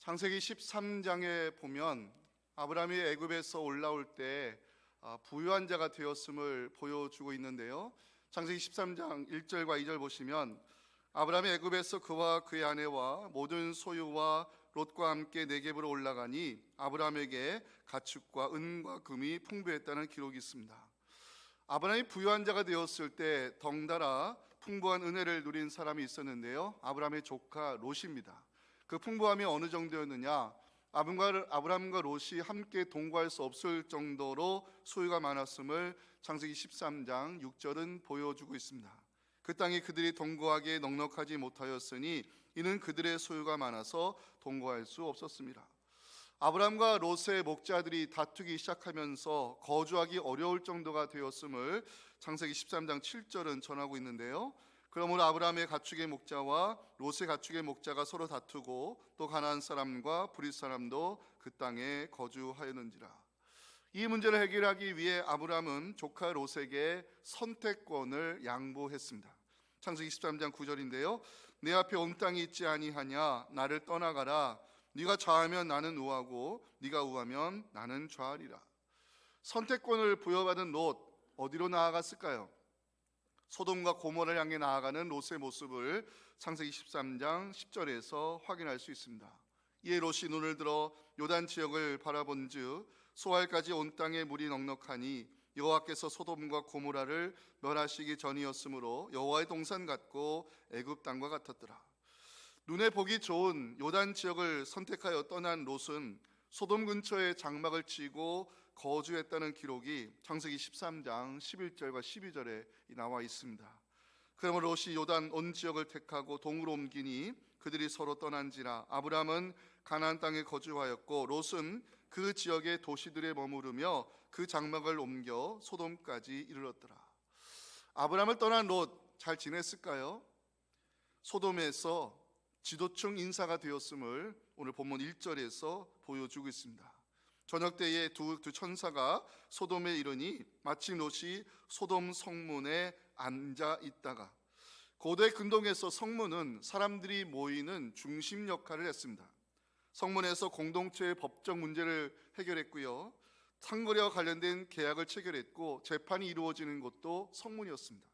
창세기 13장에 보면 아브라함이 애굽에서 올라올 때 부유한 자가 되었음을 보여주고 있는데요. 창세기 13장 1절과 2절 보시면 아브라함이 애굽에서 그와 그의 아내와 모든 소유와 롯과 함께 네겝으로 올라가니 아브라함에게 가축과 은과 금이 풍부했다는 기록이 있습니다. 아브라함이 부유한 자가 되었을 때 덩달아 풍부한 은혜를 누린 사람이 있었는데요. 아브라함의 조카 롯입니다. 그 풍부함이 어느 정도였느냐? 아브라함과 롯이 함께 동거할 수 없을 정도로 소유가 많았음을 창세기 13장 6절은 보여주고 있습니다. 그 땅이 그들이 동거하기에 넉넉하지 못하였으니 이는 그들의 소유가 많아서 동거할 수 없었습니다. 아브라함과 롯의 목자들이 다투기 시작하면서 거주하기 어려울 정도가 되었음을 창세기 13장 7절은 전하고 있는데요. 그러므로 아브라함의 가축의 목자와 롯의 가축의 목자가 서로 다투고 또 가나안 사람과 브릿 사람도 그 땅에 거주하였는지라. 이 문제를 해결하기 위해 아브라함은 조카 롯에게 선택권을 양보했습니다. 창세기 13장 9절인데요. 내 앞에 온 땅이 있지 아니하냐? 나를 떠나가라. 네가 좌하면 나는 우하고 네가 우하면 나는 좌하리라. 선택권을 부여받은 롯, 어디로 나아갔을까요? 소돔과 고모라를 향해 나아가는 롯의 모습을 창세기 13장 10절에서 확인할 수 있습니다. 이에 롯이 눈을 들어 요단 지역을 바라본즉 소알까지 온 땅에 물이 넉넉하니 여호와께서 소돔과 고모라를 멸하시기 전이었으므로 여호와의 동산 같고 애굽 땅과 같았더라. 눈에 보기 좋은 요단 지역을 선택하여 떠난 롯은 소돔 근처에 장막을 치고 거주했다는 기록이 창세기 13장 11절과 12절에 나와 있습니다. 그러므로 롯이 요단 온 지역을 택하고 동으로 옮기니 그들이 서로 떠난지라. 아브라함은 가나안 땅에 거주하였고 롯은 그 지역의 도시들에 머무르며 그 장막을 옮겨 소돔까지 이르렀더라. 아브라함을 떠난 롯 잘 지냈을까요? 소돔에서 지도층 인사가 되었음을 오늘 본문 1절에서 보여주고 있습니다. 저녁 때에 두 천사가 소돔에 이르니 마침 롯이 소돔 성문에 앉아 있다가, 고대 근동에서 성문은 사람들이 모이는 중심 역할을 했습니다. 성문에서 공동체의 법적 문제를 해결했고요, 상거래와 관련된 계약을 체결했고 재판이 이루어지는 곳도 성문이었습니다.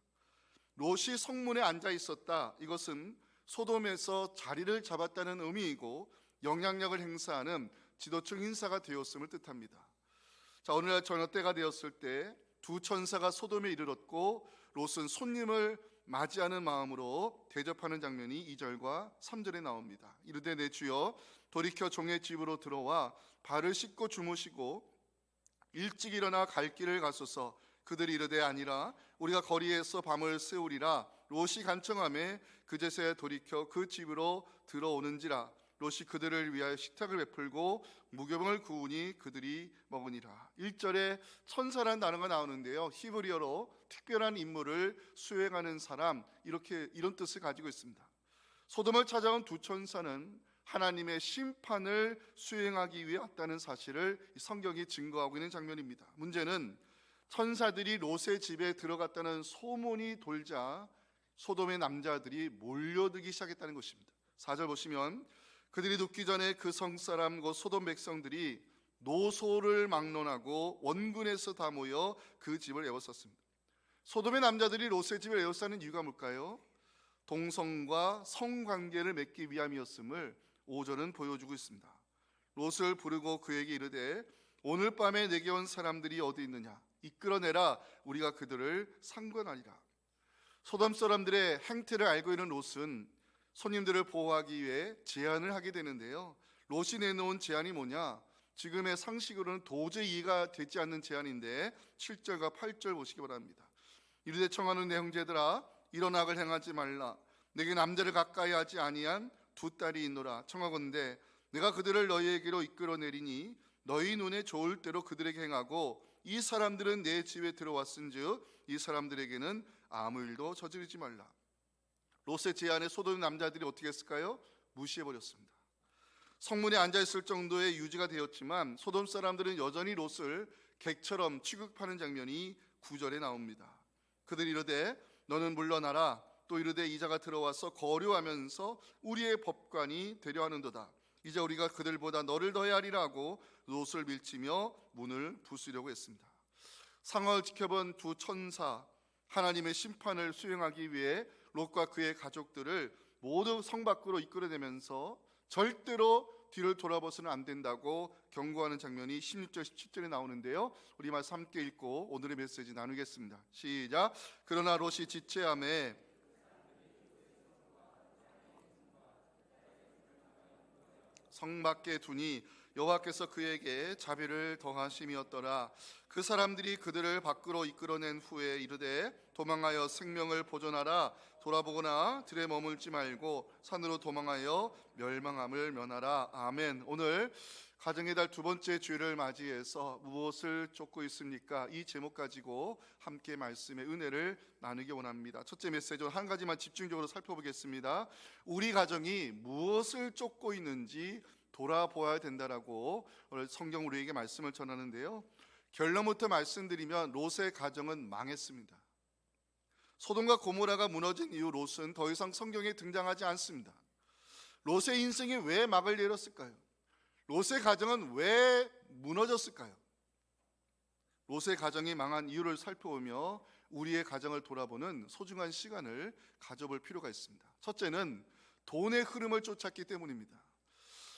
롯이 성문에 앉아 있었다. 이것은 소돔에서 자리를 잡았다는 의미이고 영향력을 행사하는 지도층 인사가 되었음을 뜻합니다. 오늘날 저녁 때가 되었을 때 두 천사가 소돔에 이르렀고 롯은 손님을 맞이하는 마음으로 대접하는 장면이 2절과 3절에 나옵니다. 이르되 내 주여 돌이켜 종의 집으로 들어와 발을 씻고 주무시고 일찍 일어나 갈 길을 가소서. 그들이 이르되 아니라 우리가 거리에서 밤을 새우리라. 롯이 간청하매 그제서야 돌이켜 그 집으로 들어오는지라. 롯이 그들을 위하여 식탁을 베풀고 무교병을 구우니 그들이 먹으니라. 1절에 천사라는 단어가 나오는데요, 히브리어로 특별한 임무를 수행하는 사람, 이런 뜻을 가지고 있습니다. 소돔을 찾아온 두 천사는 하나님의 심판을 수행하기 위해 왔다는 사실을 성경이 증거하고 있는 장면입니다. 문제는 천사들이 롯의 집에 들어갔다는 소문이 돌자 소돔의 남자들이 몰려들기 시작했다는 것입니다. 4절 보시면 그들이 눕기 전에 그 성사람 곧 소돔 백성들이 노소를 막론하고 원군에서 다 모여 그 집을 에워쌌습니다. 소돔의 남자들이 롯의 집을 에워싸는 이유가 뭘까요? 동성과 성관계를 맺기 위함이었음을 5절은 보여주고 있습니다. 롯을 부르고 그에게 이르되 오늘 밤에 내게 온 사람들이 어디 있느냐? 이끌어내라. 우리가 그들을 상관하리라. 소돔 사람들의 행태를 알고 있는 롯은 손님들을 보호하기 위해 제안을 하게 되는데요, 롯이 내놓은 제안이 뭐냐? 지금의 상식으로는 도저히 이해가 되지 않는 제안인데 7절과 8절 보시기 바랍니다. 이르되 청하는 내 형제들아 이런 악을 행하지 말라. 내게 남자를 가까이 하지 아니한 두 딸이 있노라. 청하건대 내가 그들을 너희에게로 이끌어내리니 너희 눈에 좋을 대로 그들에게 행하고 이 사람들은 내 집에 들어왔은즉 이 사람들에게는 아무 일도 저지르지 말라. 롯의 제안에 소돔 남자들이 어떻게 했을까요? 무시해버렸습니다. 성문에 앉아있을 정도의 유지가 되었지만 소돔 사람들은 여전히 롯을 객처럼 취급하는 장면이 9절에 나옵니다. 그들이 이르되 너는 물러나라. 또 이르되 이자가 들어와서 거류하면서 우리의 법관이 되려 하는도다. 이제 우리가 그들보다 너를 더해야 하리라 하고 롯을 밀치며 문을 부수려고 했습니다. 상황을 지켜본 두 천사, 하나님의 심판을 수행하기 위해 롯과 그의 가족들을 모두 성 밖으로 이끌어내면서 절대로 뒤를 돌아봐서는 안 된다고 경고하는 장면이 16절 17절에 나오는데요, 우리 말씀 함께 읽고 오늘의 메시지 나누겠습니다. 시작. 그러나 롯이 지체함에 성 밖에 두니 여호와께서 그에게 자비를 더하심이었더라. 그 사람들이 그들을 밖으로 이끌어낸 후에 이르되 도망하여 생명을 보존하라. 돌아보거나 들에 머물지 말고 산으로 도망하여 멸망함을 면하라. 아멘. 오늘 가정의 달 두 번째 주일을 맞이해서 무엇을 쫓고 있습니까? 이 제목 가지고 함께 말씀의 은혜를 나누기 원합니다. 첫째 메시지 한 가지만 집중적으로 살펴보겠습니다. 우리 가정이 무엇을 쫓고 있는지 돌아보아야 된다라고 오늘 성경 우리에게 말씀을 전하는데요, 결론부터 말씀드리면 롯의 가정은 망했습니다. 소돔과 고모라가 무너진 이후 롯은 더 이상 성경에 등장하지 않습니다. 롯의 인생이 왜 막을 내렸을까요? 롯의 가정은 왜 무너졌을까요? 롯의 가정이 망한 이유를 살펴보며 우리의 가정을 돌아보는 소중한 시간을 가져볼 필요가 있습니다. 첫째는 돈의 흐름을 쫓았기 때문입니다.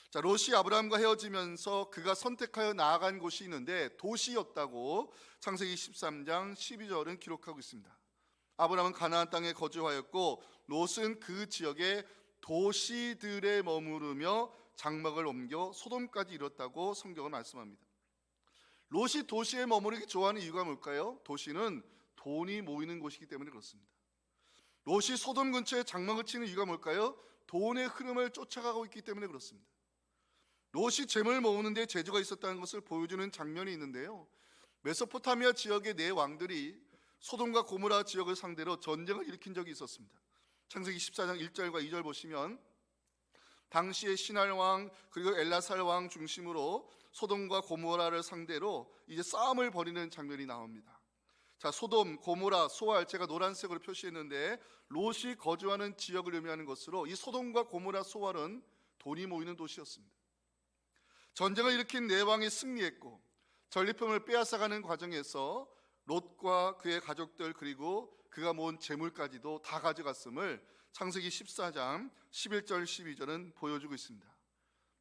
자, 롯이 아브라함과 헤어지면서 그가 선택하여 나아간 곳이 있는데 도시였다고 창세기 13장 12절은 기록하고 있습니다. 아브라함은 가나안 땅에 거주하였고 롯은 그 지역의 도시들에 머무르며 장막을 옮겨 소돔까지 이뤘다고 성경은 말씀합니다. 롯이 도시에 머무르기 좋아하는 이유가 뭘까요? 도시는 돈이 모이는 곳이기 때문에 그렇습니다. 롯이 소돔 근처에 장막을 치는 이유가 뭘까요? 돈의 흐름을 쫓아가고 있기 때문에 그렇습니다. 롯이 재물 모으는 데 재주가 있었다는 것을 보여주는 장면이 있는데요, 메소포타미아 지역의 네 왕들이 소돔과 고모라 지역을 상대로 전쟁을 일으킨 적이 있었습니다. 창세기 14장 1절과 2절 보시면 당시의 시날 왕 그리고 엘라살 왕 중심으로 소돔과 고모라를 상대로 이제 싸움을 벌이는 장면이 나옵니다. 자, 소돔, 고모라, 소알, 제가 노란색으로 표시했는데 롯이 거주하는 지역을 의미하는 것으로 이 소돔과 고모라, 소알은 돈이 모이는 도시였습니다. 전쟁을 일으킨 네 왕이 승리했고 전리품을 빼앗아가는 과정에서 롯과 그의 가족들 그리고 그가 모은 재물까지도 다 가져갔음을 창세기 14장 11절 12절은 보여주고 있습니다.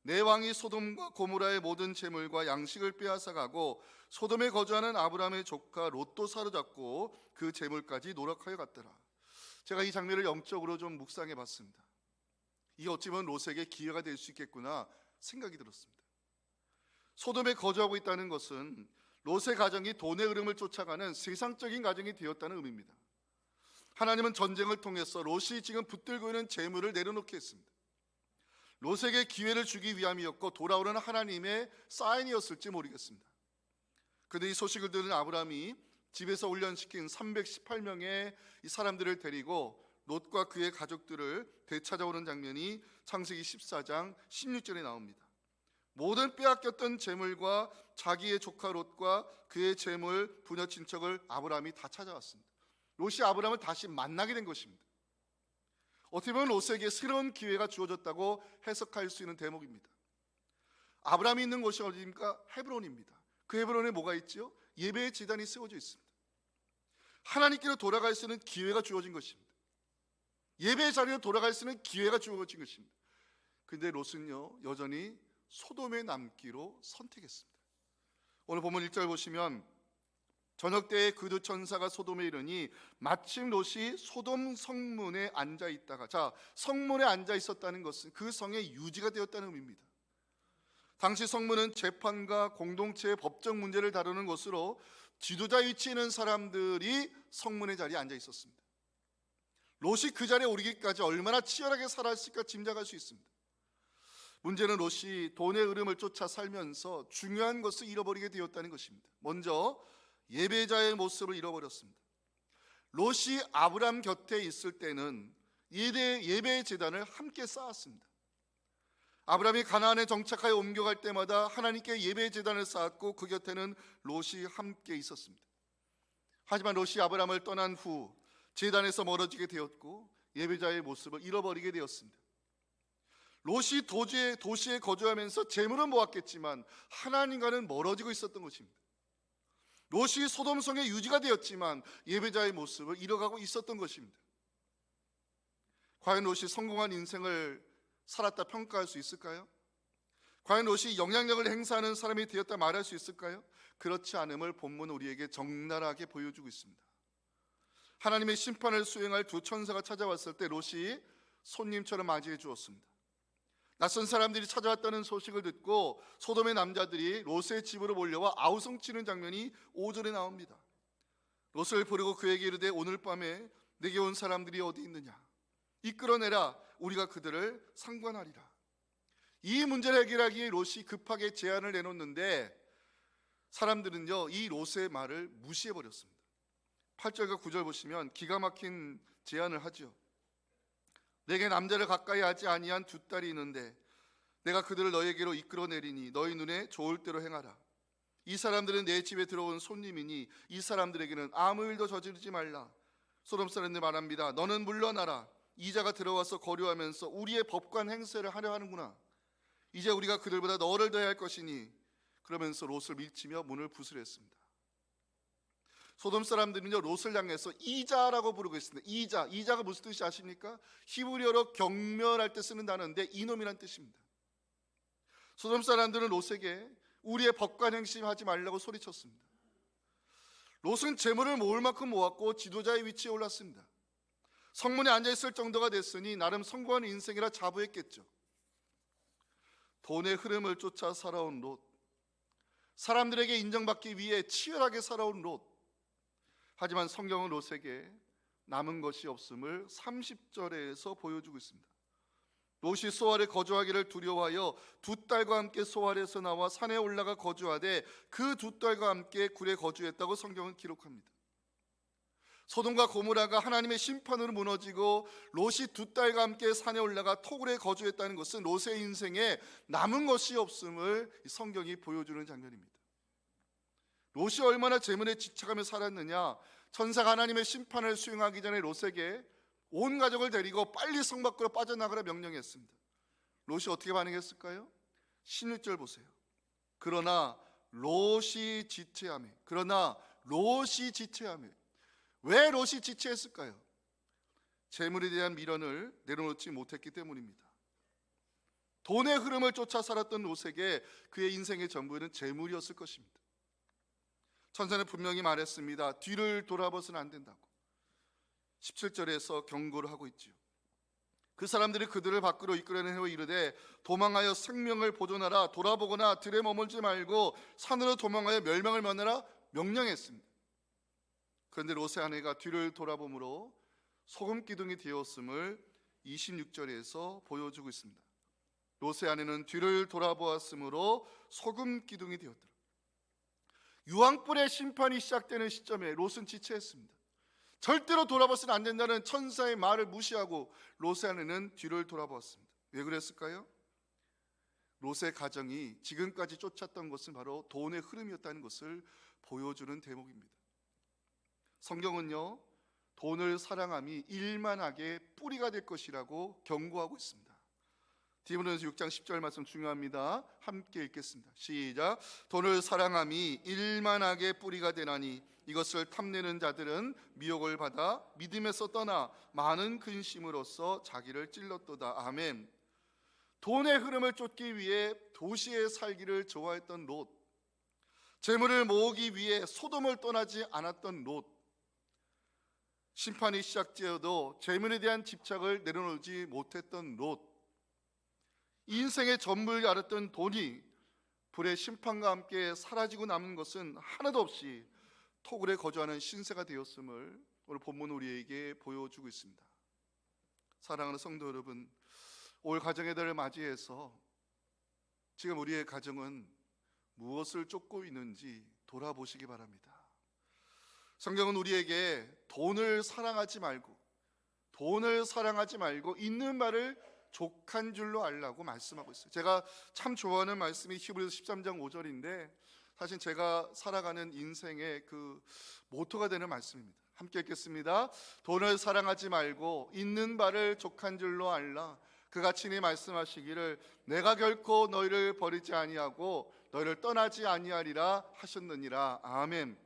네 왕이 소돔과 고모라의 모든 재물과 양식을 빼앗아가고 소돔에 거주하는 아브라함의 조카 롯도 사로잡고 그 재물까지 노력하여 갔더라. 제가 이 장면을 영적으로 좀 묵상해 봤습니다. 이게 어찌 보면 롯에게 기회가 될 수 있겠구나 생각이 들었습니다. 소돔에 거주하고 있다는 것은 롯의 가정이 돈의 흐름을 쫓아가는 세상적인 가정이 되었다는 의미입니다. 하나님은 전쟁을 통해서 롯이 지금 붙들고 있는 재물을 내려놓게 했습니다. 롯에게 기회를 주기 위함이었고 돌아오는 하나님의 사인이었을지 모르겠습니다. 그런데 이 소식을 들은 아브라함이 집에서 훈련시킨 318명의 이 사람들을 데리고 롯과 그의 가족들을 되찾아오는 장면이 창세기 14장 16절에 나옵니다. 모든 빼앗겼던 재물과 자기의 조카 롯과 그의 재물, 부녀 친척을 아브라함이 다 찾아왔습니다. 롯이 아브라함을 다시 만나게 된 것입니다. 어떻게 보면 롯에게 새로운 기회가 주어졌다고 해석할 수 있는 대목입니다. 아브라함이 있는 곳이 어디입니까? 헤브론입니다. 그 헤브론에 뭐가 있죠? 예배의 제단이 세워져 있습니다. 하나님께로 돌아갈 수 있는 기회가 주어진 것입니다. 예배의 자리로 돌아갈 수 있는 기회가 주어진 것입니다. 그런데 롯은요 여전히 소돔에 남기로 선택했습니다. 오늘 본문 1절 보시면 저녁 때에 그 두 천사가 소돔에 이르니 마침 롯이 소돔 성문에 앉아 있다가, 자, 성문에 앉아 있었다는 것은 그 성의 유지가 되었다는 의미입니다. 당시 성문은 재판과 공동체의 법적 문제를 다루는 곳으로 지도자 위치에 있는 사람들이 성문의 자리에 앉아 있었습니다. 롯이 그 자리에 오르기까지 얼마나 치열하게 살았을까 짐작할 수 있습니다. 문제는 롯이 돈의 흐름을 쫓아 살면서 중요한 것을 잃어버리게 되었다는 것입니다. 먼저 예배자의 모습을 잃어버렸습니다. 롯이 아브람 곁에 있을 때는 예배의 제단을 함께 쌓았습니다. 아브람이 가나안에 정착하여 옮겨갈 때마다 하나님께 예배의 제단을 쌓았고 그 곁에는 롯이 함께 있었습니다. 하지만 롯이 아브람을 떠난 후 제단에서 멀어지게 되었고 예배자의 모습을 잃어버리게 되었습니다. 롯이 도시에 거주하면서 재물은 모았겠지만 하나님과는 멀어지고 있었던 것입니다. 롯이 소돔성에 유지가 되었지만 예배자의 모습을 잃어가고 있었던 것입니다. 과연 롯이 성공한 인생을 살았다 평가할 수 있을까요? 과연 롯이 영향력을 행사하는 사람이 되었다 말할 수 있을까요? 그렇지 않음을 본문은 우리에게 적나라하게 보여주고 있습니다. 하나님의 심판을 수행할 두 천사가 찾아왔을 때 롯이 손님처럼 맞이해 주었습니다. 낯선 사람들이 찾아왔다는 소식을 듣고 소돔의 남자들이 롯의 집으로 몰려와 아우성치는 장면이 5절에 나옵니다. 롯을 부르고 그에게 이르되 오늘 밤에 내게 온 사람들이 어디 있느냐? 이끌어내라, 우리가 그들을 상관하리라. 이 문제를 해결하기 위해 롯이 급하게 제안을 내놓는데 사람들은요 이 롯의 말을 무시해버렸습니다. 8절과 9절 보시면 기가 막힌 제안을 하죠. 내게 남자를 가까이 하지 아니한 두 딸이 있는데 내가 그들을 너에게로 이끌어내리니 너희 눈에 좋을 대로 행하라. 이 사람들은 내 집에 들어온 손님이니 이 사람들에게는 아무 일도 저지르지 말라. 소돔 사람들 말합니다. 너는 물러나라. 이자가 들어와서 거류하면서 우리의 법관 행세를 하려 하는구나. 이제 우리가 그들보다 너를 더해야 할 것이니. 그러면서 롯을 밀치며 문을 부수렸습니다. 소돔 사람들은요 롯을 향해서 이자라고 부르고 있습니다. 이자가 무슨 뜻이 아십니까? 히브리어로 경멸할 때 쓰는 단어인데 이놈이란 뜻입니다. 소돔 사람들은 롯에게 우리의 법관 행심하지 말라고 소리쳤습니다. 롯은 재물을 모을 만큼 모았고 지도자의 위치에 올랐습니다. 성문에 앉아있을 정도가 됐으니 나름 성공한 인생이라 자부했겠죠. 돈의 흐름을 쫓아 살아온 롯, 사람들에게 인정받기 위해 치열하게 살아온 롯. 하지만 성경은 롯에게 남은 것이 없음을 30절에서 보여주고 있습니다. 롯이 소알에 거주하기를 두려워하여 두 딸과 함께 소알에서 나와 산에 올라가 거주하되 그 두 딸과 함께 굴에 거주했다고 성경은 기록합니다. 소돔과 고모라가 하나님의 심판으로 무너지고 롯이 두 딸과 함께 산에 올라가 토굴에 거주했다는 것은 롯의 인생에 남은 것이 없음을 성경이 보여주는 장면입니다. 롯이 얼마나 재물에 지쳐가며 살았느냐. 천사가 하나님의 심판을 수행하기 전에 롯에게 온 가족을 데리고 빨리 성 밖으로 빠져나가라 명령했습니다. 롯이 어떻게 반응했을까요? 16절 보세요. 그러나 롯이 지체하며 왜 롯이 지체했을까요? 재물에 대한 미련을 내려놓지 못했기 때문입니다. 돈의 흐름을 쫓아 살았던 롯에게 그의 인생의 전부는 재물이었을 것입니다. 천사는 분명히 말했습니다. 뒤를 돌아봐서는 안 된다고. 17절에서 경고를 하고 있지요. 그 사람들이 그들을 밖으로 이끌어내어 이르되 도망하여 생명을 보존하라. 돌아보거나 들에 머물지 말고 산으로 도망하여 멸망을 면하라 명령했습니다. 그런데 롯의 아내가 뒤를 돌아보므로 소금 기둥이 되었음을 26절에서 보여주고 있습니다. 롯의 아내는 뒤를 돌아보았으므로 소금 기둥이 되었더라. 유황불의 심판이 시작되는 시점에 롯은 지체했습니다. 절대로 돌아봐서는 안 된다는 천사의 말을 무시하고 롯의 아내는 뒤를 돌아보았습니다. 왜 그랬을까요? 롯의 가정이 지금까지 쫓았던 것은 바로 돈의 흐름이었다는 것을 보여주는 대목입니다. 성경은요 돈을 사랑함이 일만하게 뿌리가 될 것이라고 경고하고 있습니다. 디모데전서 6장 10절 말씀 중요합니다. 함께 읽겠습니다. 시작. 돈을 사랑함이 일만하게 뿌리가 되나니 이것을 탐내는 자들은 미혹을 받아 믿음에서 떠나 많은 근심으로써 자기를 찔렀도다. 아멘. 돈의 흐름을 쫓기 위해 도시에 살기를 좋아했던 롯, 재물을 모으기 위해 소돔을 떠나지 않았던 롯, 심판이 시작되어도 재물에 대한 집착을 내려놓지 못했던 롯, 인생의 전부를 알았던 돈이 불의 심판과 함께 사라지고 남은 것은 하나도 없이 토굴에 거주하는 신세가 되었음을 오늘 본문 우리에게 보여주고 있습니다. 사랑하는 성도 여러분, 올 가정의 달을 맞이해서 지금 우리의 가정은 무엇을 쫓고 있는지 돌아보시기 바랍니다. 성경은 우리에게 돈을 사랑하지 말고 있는 바를 족한 줄로 알라고 말씀하고 있어요. 제가 참 좋아하는 말씀이 히브리서 13장 5절인데 사실 제가 살아가는 인생의 그 모토가 되는 말씀입니다. 함께 읽겠습니다. 돈을 사랑하지 말고 있는 바를 족한 줄로 알라. 그가 친히 말씀하시기를 내가 결코 너희를 버리지 아니하고 너희를 떠나지 아니하리라 하셨느니라. 아멘.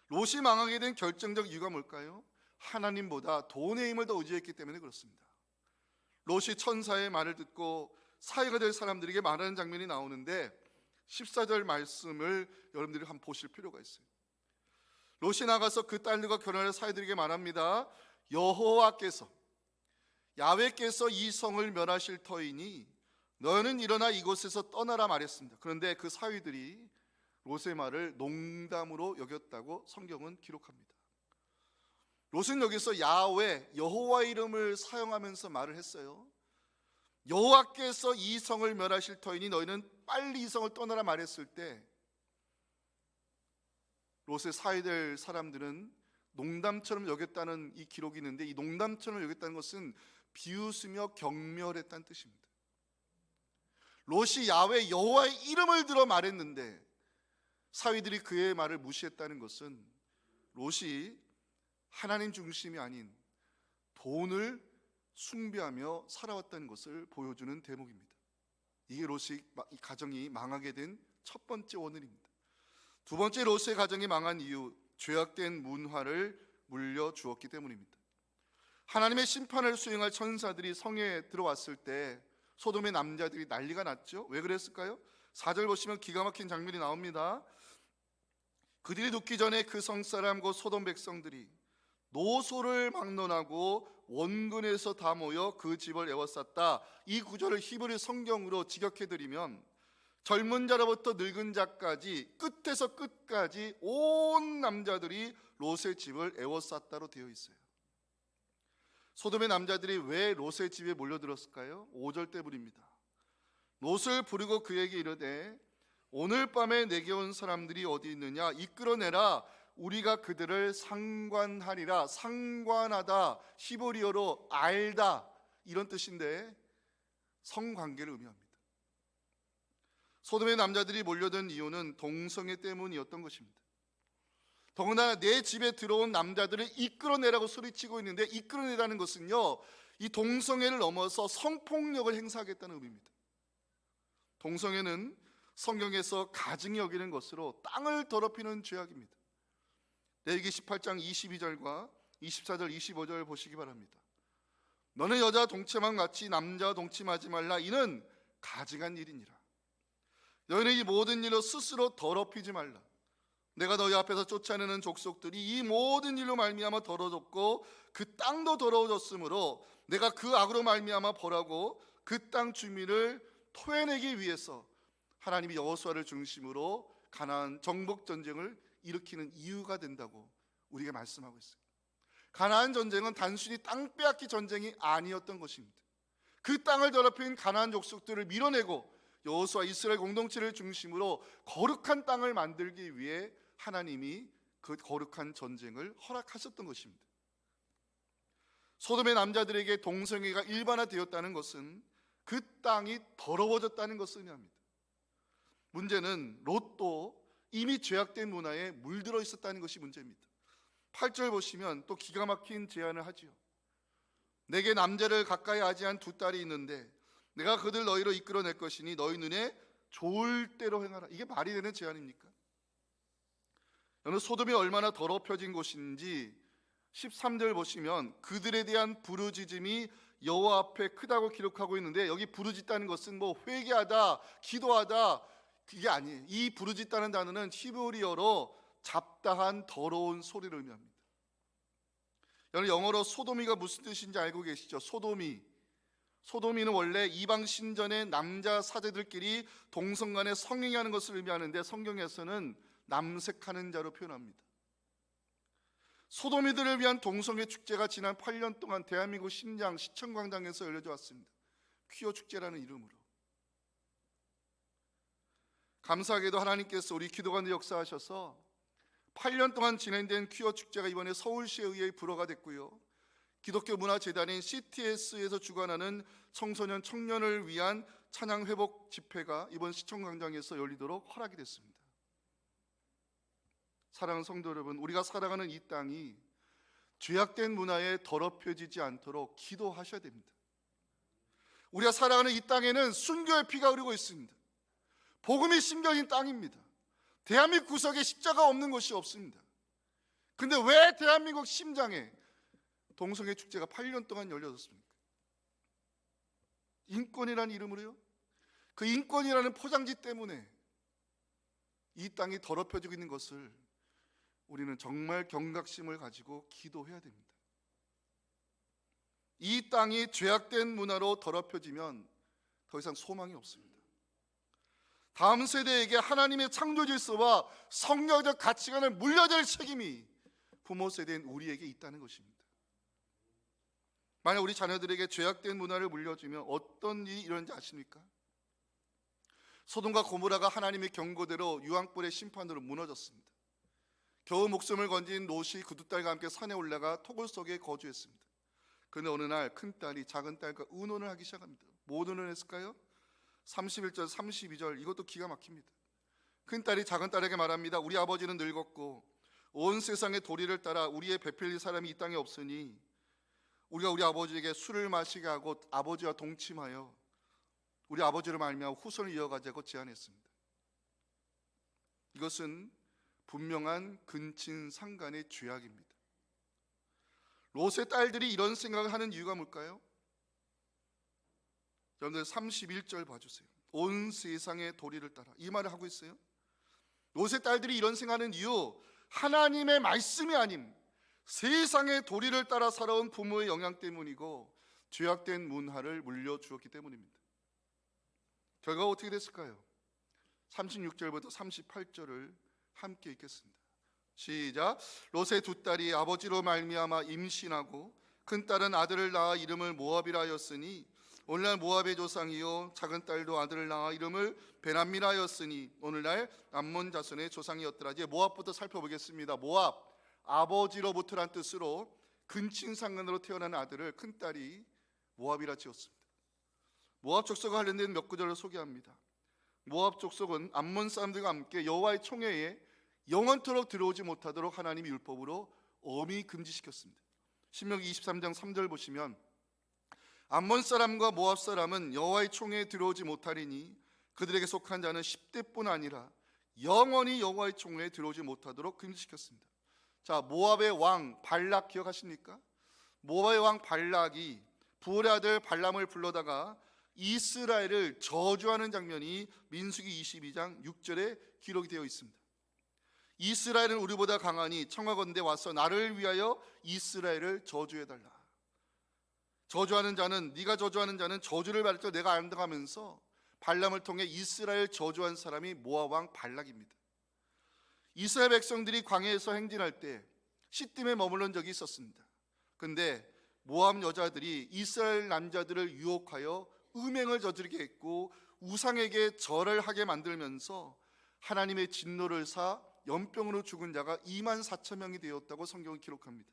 롯이 망하게 된 결정적 이유가 뭘까요? 하나님보다 돈의 힘을 더 의지했기 때문에 그렇습니다. 롯이 천사의 말을 듣고 사회가 될 사람들에게 말하는 장면이 나오는데 14절 말씀을 여러분들이 한번 보실 필요가 있어요. 롯이 나가서 그 딸들과 결혼할 사회들에게 말합니다. 야훼께서 이 성을 멸하실 터이니 너희는 일어나 이곳에서 떠나라 말했습니다. 그런데 그 사위들이 롯의 말을 농담으로 여겼다고 성경은 기록합니다. 롯은 여기서 여호와의 이름을 사용하면서 말을 했어요. 여호와께서 이 성을 멸하실 터이니 너희는 빨리 이 성을 떠나라 말했을 때 롯의 사위될 사람들은 농담처럼 여겼다는 이 기록이 있는데, 이 농담처럼 여겼다는 것은 비웃으며 경멸했다는 뜻입니다. 롯이 여호와의 이름을 들어 말했는데 사위들이 그의 말을 무시했다는 것은 롯이 하나님 중심이 아닌 돈을 숭배하며 살아왔다는 것을 보여주는 대목입니다. 이게 롯이 이 가정이 망하게 된 첫 번째 원인입니다. 두 번째, 롯의 가정이 망한 이유, 죄악된 문화를 물려주었기 때문입니다. 하나님의 심판을 수행할 천사들이 성에 들어왔을 때 소돔의 남자들이 난리가 났죠. 왜 그랬을까요? 4절 보시면 기가 막힌 장면이 나옵니다. 그들이 눕기 전에 그 성사람 곧 소돔 백성들이 노소를 막론하고 원근에서 다 모여 그 집을 에워쌌다. 이 구절을 히브리 성경으로 직역해드리면 젊은 자로부터 늙은 자까지 끝에서 끝까지 온 남자들이 롯의 집을 에워쌌다로 되어 있어요. 소돔의 남자들이 왜 롯의 집에 몰려들었을까요? 5절 때문입니다. 롯을 부르고 그에게 이르되 오늘 밤에 내게 온 사람들이 어디 있느냐 이끌어내라. 우리가 그들을 상관하리라. 상관하다, 히브리어로 알다, 이런 뜻인데 성관계를 의미합니다. 소돔의 남자들이 몰려든 이유는 동성애 때문이었던 것입니다. 더군다나 내 집에 들어온 남자들을 이끌어내라고 소리치고 있는데, 이끌어내라는 것은요, 이 동성애를 넘어서 성폭력을 행사하겠다는 의미입니다. 동성애는 성경에서 가증히 여기는 것으로 땅을 더럽히는 죄악입니다. 레위기 18장 22절과 24절 25절 보시기 바랍니다. 너는 여자 동침함 같이 남자와 동침하지 말라. 이는 가증한 일이니라. 너희는 이 모든 일로 스스로 더럽히지 말라. 내가 너희 앞에서 쫓아내는 족속들이 이 모든 일로 말미암아 더러워졌고 그 땅도 더러워졌으므로 내가 그 악으로 말미암아 벌하고 그 땅 주민을 토해내기 위해서 하나님이 여호수아를 중심으로 가나안 정복 전쟁을 일으키는 이유가 된다고 우리가 말씀하고 있어요. 가나안 전쟁은 단순히 땅 빼앗기 전쟁이 아니었던 것입니다. 그 땅을 더럽힌 가나안 족속들을 밀어내고 여호수아 이스라엘 공동체를 중심으로 거룩한 땅을 만들기 위해 하나님이 그 거룩한 전쟁을 허락하셨던 것입니다. 소돔의 남자들에게 동성애가 일반화되었다는 것은 그 땅이 더러워졌다는 것을 의미합니다. 문제는 롯도 이미 죄악된 문화에 물들어 있었다는 것이 문제입니다. 8절 보시면 또 기가 막힌 제안을 하지요. 내게 남자를 가까이 하지 않은 두 딸이 있는데 내가 그들 너희로 이끌어낼 것이니 너희 눈에 좋을 대로 행하라. 이게 말이 되는 제안입니까? 여러분, 소돔이 얼마나 더럽혀진 곳인지 13절 보시면 그들에 대한 부르짖음이 여호와 앞에 크다고 기록하고 있는데, 여기 부르짖다는 것은 뭐 회개하다, 기도하다, 그게 아니에요. 이 부르짖다는 단어는 히브리어로 잡다한 더러운 소리를 의미합니다. 여러분, 영어로 소도미가 무슨 뜻인지 알고 계시죠? 소도미는 원래 이방 신전의 남자 사제들끼리 동성 간에 성행하는 것을 의미하는데 성경에서는 남색하는 자로 표현합니다. 소도미들을 위한 동성애 축제가 지난 8년 동안 대한민국 신장 시청광장에서 열려져 왔습니다. 퀴어 축제라는 이름으로. 감사하게도 하나님께서 우리 기도관들 역사하셔서 8년 동안 진행된 퀴어 축제가 이번에 서울시에 의해 불허가 됐고요. 기독교 문화재단인 CTS에서 주관하는 청소년 청년을 위한 찬양 회복 집회가 이번 시청광장에서 열리도록 허락이 됐습니다. 사랑하는 성도 여러분, 우리가 살아가는 이 땅이 죄악된 문화에 더럽혀지지 않도록 기도하셔야 됩니다. 우리가 살아가는 이 땅에는 순교의 피가 흐르고 있습니다. 복음이 심겨진 땅입니다. 대한민국 구석에 십자가 없는 곳이 없습니다. 근데 왜 대한민국 심장에 동성애 축제가 8년 동안 열려졌습니까? 인권이라는 이름으로요? 그 인권이라는 포장지 때문에 이 땅이 더럽혀지고 있는 것을 우리는 정말 경각심을 가지고 기도해야 됩니다. 이 땅이 죄악된 문화로 더럽혀지면 더 이상 소망이 없습니다. 다음 세대에게 하나님의 창조 질서와 성경적 가치관을 물려줄 책임이 부모 세대인 우리에게 있다는 것입니다. 만약 우리 자녀들에게 죄악된 문화를 물려주면 어떤 일이 일어나는지 아십니까? 소돔과 고모라가 하나님의 경고대로 유황불의 심판으로 무너졌습니다. 겨우 목숨을 건진 롯이 그 두 딸과 함께 산에 올라가 토굴 속에 거주했습니다. 그런데 어느 날 큰딸이 작은 딸과 의논을 하기 시작합니다. 뭐 의논했을까요? 31절 32절 이것도 기가 막힙니다. 큰딸이 작은 딸에게 말합니다. 우리 아버지는 늙었고 온 세상의 도리를 따라 우리의 베풀릴 사람이 이 땅에 없으니 우리가 우리 아버지에게 술을 마시게 하고 아버지와 동침하여 우리 아버지를 말미암아 후손을 이어가자고 제안했습니다. 이것은 분명한 근친상간의 죄악입니다. 롯의 딸들이 이런 생각을 하는 이유가 뭘까요? 여러분들 31절 봐주세요. 온 세상의 도리를 따라 이 말을 하고 있어요. 롯의 딸들이 이런 생각하는 이유, 하나님의 말씀이 아님 세상의 도리를 따라 살아온 부모의 영향 때문이고 죄악된 문화를 물려주었기 때문입니다. 결과가 어떻게 됐을까요? 36절부터 38절을 함께 읽겠습니다. 시작. 롯의 두 딸이 아버지로 말미암아 임신하고 큰딸은 아들을 낳아 이름을 모압이라 하였으니 오늘날 모압의 조상이요 작은 딸도 아들을 낳아 이름을 베람미라 하였으니 오늘날 암몬 자손의 조상이었더라. 이제 모압부터 살펴보겠습니다. 모압, 아버지로부터란 뜻으로 근친상간으로 태어난 아들을 큰딸이 모압이라 지었습니다. 모압 족속과 관련된 몇 구절을 소개합니다. 모압 족속은 암몬 사람들과 함께 여호와의 총회에 영원토록 들어오지 못하도록 하나님이 율법으로 엄히 금지시켰습니다. 신명기 23장 3절 보시면 암몬 사람과 모압 사람은 여호와의 총회에 들어오지 못하리니 그들에게 속한 자는 10대뿐 아니라 영원히 여호와의 총회에 들어오지 못하도록 금지시켰습니다. 자, 모압의 왕 발락 기억하십니까? 모압의 왕 발락이 부올의 아들 발람을 불러다가 이스라엘을 저주하는 장면이 민수기 22장 6절에 기록이 되어 있습니다. 이스라엘은 우리보다 강하니 청하건대 와서 나를 위하여 이스라엘을 저주해달라. 저주하는 자는 네가 저주하는 자는 저주를 받을 때 내가 안다하면서 발람을 통해 이스라엘 저주한 사람이 모압 왕 발락입니다. 이스라엘 백성들이 광야에서 행진할 때 시딤에 머물른 적이 있었습니다. 근데 모압 여자들이 이스라엘 남자들을 유혹하여 음행을 저지르게 했고 우상에게 절을 하게 만들면서 하나님의 진노를 사 연병으로 죽은 자가 24,000명이 되었다고 성경은 기록합니다.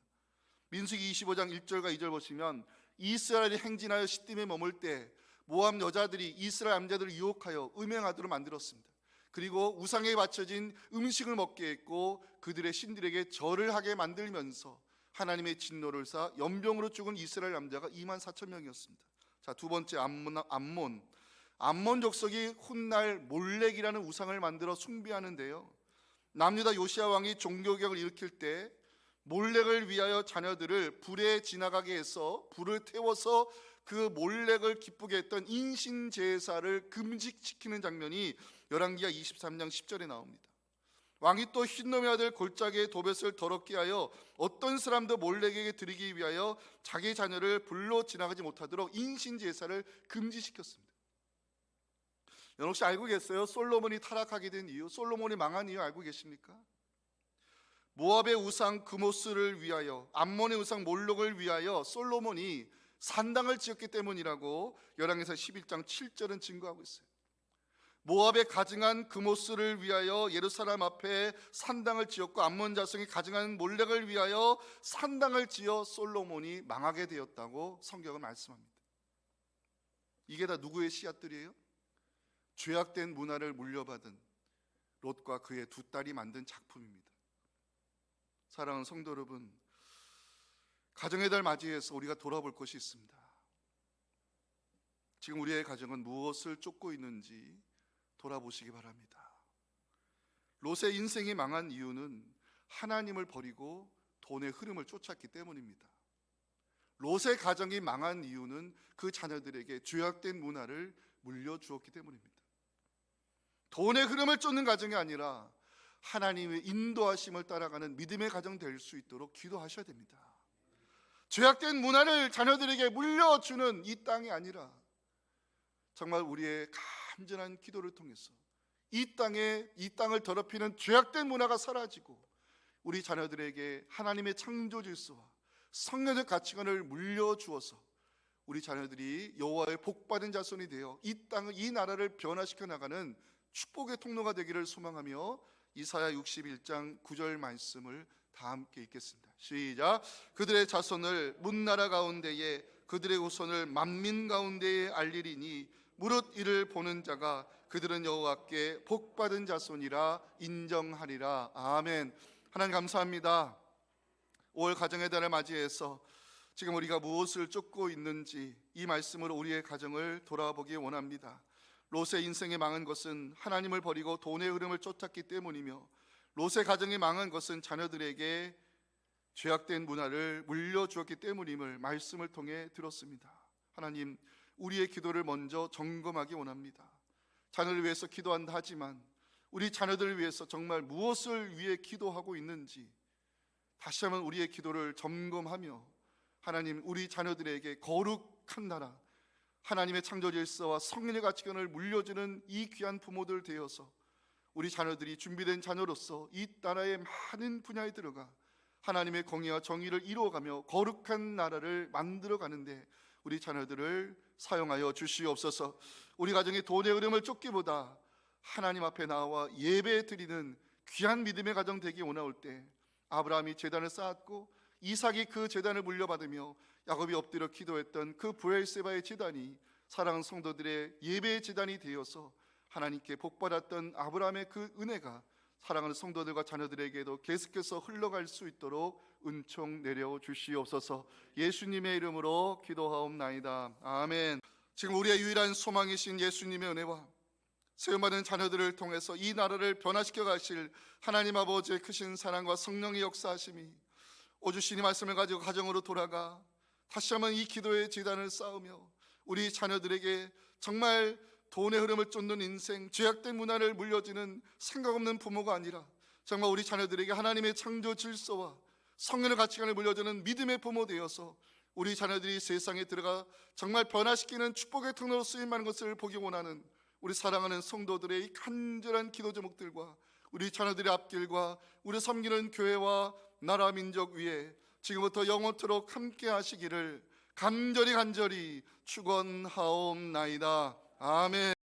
민수기 25장 1절과 2절 보시면 이스라엘이 행진하여 시딤에 머물 때 모압 여자들이 이스라엘 남자들을 유혹하여 음행하도록 만들었습니다. 그리고 우상에 바쳐진 음식을 먹게 했고 그들의 신들에게 절을 하게 만들면서 하나님의 진노를 사 연병으로 죽은 이스라엘 남자가 24,000명이었습니다. 자, 두 번째 암몬 족속이 훗날 몰렉이라는 우상을 만들어 숭배하는데요. 남유다 요시야 왕이 종교개혁을 일으킬 때 몰렉을 위하여 자녀들을 불에 지나가게 해서 불을 태워서 그 몰렉을 기쁘게 했던 인신 제사를 금지시키는 장면이 열왕기하 23장 10절에 나옵니다. 왕이 또 흰놈의 아들 골짜기의 도벳을 더럽게 하여 어떤 사람도 몰렉에게 드리기 위하여 자기 자녀를 불로 지나가지 못하도록 인신 제사를 금지시켰습니다. 여러분 혹시 알고 계세요? 솔로몬이 타락하게 된 이유, 솔로몬이 망한 이유 알고 계십니까? 모압의 우상 그모스를 위하여, 암몬의 우상 몰록을 위하여 솔로몬이 산당을 지었기 때문이라고 열왕기서 11장 7절은 증거하고 있어요. 모압에 가증한 그모스를 위하여 예루살렘 앞에 산당을 지었고 암몬 자손이 가증한 몰렉을 위하여 산당을 지어 솔로몬이 망하게 되었다고 성경은 말씀합니다. 이게 다 누구의 씨앗들이에요? 죄악된 문화를 물려받은 롯과 그의 두 딸이 만든 작품입니다. 사랑하는 성도 여러분, 가정의 달 맞이해서 우리가 돌아볼 것이 있습니다. 지금 우리의 가정은 무엇을 쫓고 있는지 돌아보시기 바랍니다. 롯의 인생이 망한 이유는 하나님을 버리고 돈의 흐름을 쫓았기 때문입니다. 롯의 가정이 망한 이유는 그 자녀들에게 죄악된 문화를 물려주었기 때문입니다. 돈의 흐름을 쫓는 가정이 아니라 하나님의 인도하심을 따라가는 믿음의 가정 될 수 있도록 기도하셔야 됩니다. 죄악된 문화를 자녀들에게 물려주는 이 땅이 아니라 정말 우리의 간절한 기도를 통해서 이 땅을 더럽히는 죄악된 문화가 사라지고 우리 자녀들에게 하나님의 창조 질서와 성령적 가치관을 물려주어서 우리 자녀들이 여호와의 복받은 자손이 되어 이 나라를 변화시켜 나가는 축복의 통로가 되기를 소망하며 이사야 61장 9절 말씀을 다 함께 읽겠습니다. 시작. 그들의 자손을 문나라 가운데에 그들의 후손을 만민 가운데에 알리리니 무릇 이를 보는 자가 그들은 여호와께 복받은 자손이라 인정하리라. 아멘. 하나님 감사합니다. 5월 가정의 달을 맞이해서 지금 우리가 무엇을 쫓고 있는지 이 말씀으로 우리의 가정을 돌아보기 원합니다. 롯의 인생이 망한 것은 하나님을 버리고 돈의 흐름을 쫓았기 때문이며 롯의 가정이 망한 것은 자녀들에게 죄악된 문화를 물려주었기 때문임을 말씀을 통해 들었습니다. 하나님, 우리의 기도를 먼저 점검하기 원합니다. 자녀를 위해서 기도한다 하지만 우리 자녀들을 위해서 정말 무엇을 위해 기도하고 있는지 다시 한번 우리의 기도를 점검하며 하나님, 우리 자녀들에게 거룩한 나라, 하나님의 창조 질서와 성령의 가치관을 물려주는 이 귀한 부모들 되어서 우리 자녀들이 준비된 자녀로서 이 나라의 많은 분야에 들어가 하나님의 공의와 정의를 이루어가며 거룩한 나라를 만들어가는데 우리 자녀들을 사용하여 주시옵소서. 우리 가정의 돈의 흐름을 쫓기보다 하나님 앞에 나와 예배 드리는 귀한 믿음의 가정 되기 원할 때 아브라함이 제단을 쌓았고 이삭이 그 제단을 물려받으며 야곱이 엎드려 기도했던 그 브엘세바의 제단이 사랑하는 성도들의 예배의 제단이 되어서 하나님께 복받았던 아브라함의 그 은혜가 사랑하는 성도들과 자녀들에게도 계속해서 흘러갈 수 있도록 은총 내려 주시옵소서. 예수님의 이름으로 기도하옵나이다. 아멘. 지금 우리의 유일한 소망이신 예수님의 은혜와 세움받은 자녀들을 통해서 이 나라를 변화시켜 가실 하나님 아버지의 크신 사랑과 성령의 역사하심이 오주신 이 말씀을 가지고 가정으로 돌아가 다시 한번 이 기도의 제단을 쌓으며 우리 자녀들에게 정말 돈의 흐름을 쫓는 인생, 죄악된 문화를 물려주는 생각 없는 부모가 아니라 정말 우리 자녀들에게 하나님의 창조 질서와 성령의 가치관을 물려주는 믿음의 부모 되어서 우리 자녀들이 세상에 들어가 정말 변화시키는 축복의 통로로 쓰임하는 것을 보기 원하는 우리 사랑하는 성도들의 이 간절한 기도 제목들과 우리 자녀들의 앞길과 우리 섬기는 교회와 나라 민족 위에 지금부터 영원토록 함께 하시기를 간절히 축원하옵나이다. 아멘.